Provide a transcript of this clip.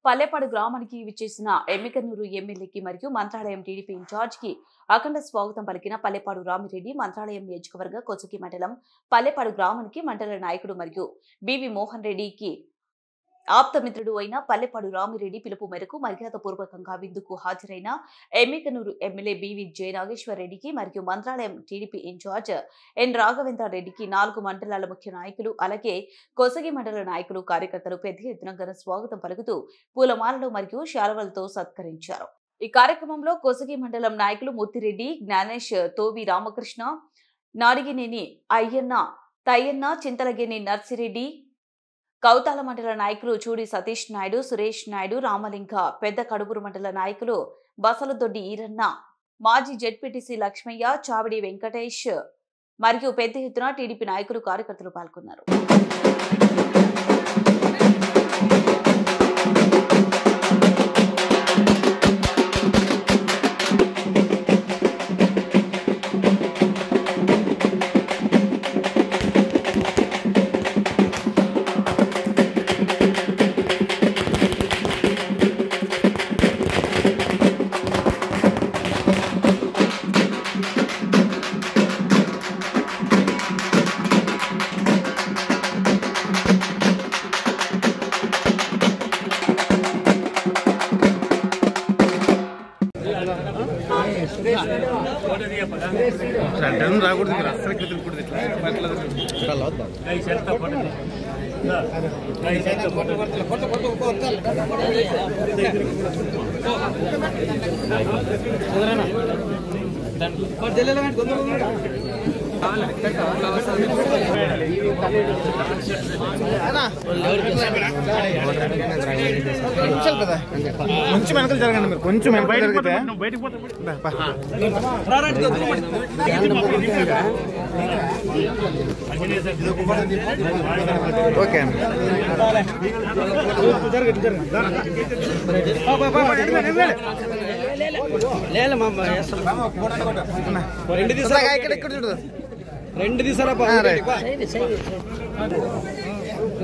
పల్లెపాడు గ్రామానికి విచ్చేసిన ఎమ్మికనూరు ఎమ్మెల్యేకి మరియు మంత్రాలయం టీడీపీ ఇన్ఛార్జికి అఖండ స్వాగతం పలికిన పల్లెపాడు రామిరెడ్డి మంత్రాలయం నియోజకవర్గ కొసగి మండలం పల్లెపాడు గ్రామానికి మండల నాయకుడు మరియు బివి మోహన్ రెడ్డికి ఆప్తమిత్రుడు అయిన పల్లెపాడు రామిరెడ్డి పిలుపు మేరకు మర్యాదపూర్వకంగా విందుకు హాజరైన ఎమ్మికనూరు ఎమ్మెల్యే బివి జయనాగేశ్వర్ రెడ్డికి మరియు మంత్రాలయం టీడీపీ ఇన్ఛార్జ్ ఎన్ రాఘవేంద్ర రెడ్డికి 4 మండలాల ముఖ్య నాయకులు అలాగే కొసగి మండల నాయకులు కార్యకర్తలు పెద్ద ఎత్తున ఘన స్వాగతం పలుకుతూ పూలమాలలు మరియు శాలువలతో సత్కరించారు। ఈ కార్యక్రమంలో కొసగి మండలం నాయకులు ముత్తిరెడ్డి జ్ఞానేష్ తోవి రామకృష్ణ నాడిగినేని అయ్యన్న తయ్యన్న చింతలగేని నర్సిరెడ్డి కౌతాల మండల నాయకులు చూడి సతీష్ నాయుడు సురేష్ నాయుడు రామలింగ పెద్ద కడుబూరు మండల నాయకులు బసలదొడ్డి ఈరన్న మాజీ జెడ్పీటీసీ లక్ష్మయ్య చావిడి వెంకటేష్ మరియు పెద్ద ఎత్తున టీడీపీ నాయకులు కార్యకర్తలు పాల్గొన్నారు। కొంచెం వెనకలు జరగండి మీరు కొంచెం వెనక ఓకే రెండు దిశలా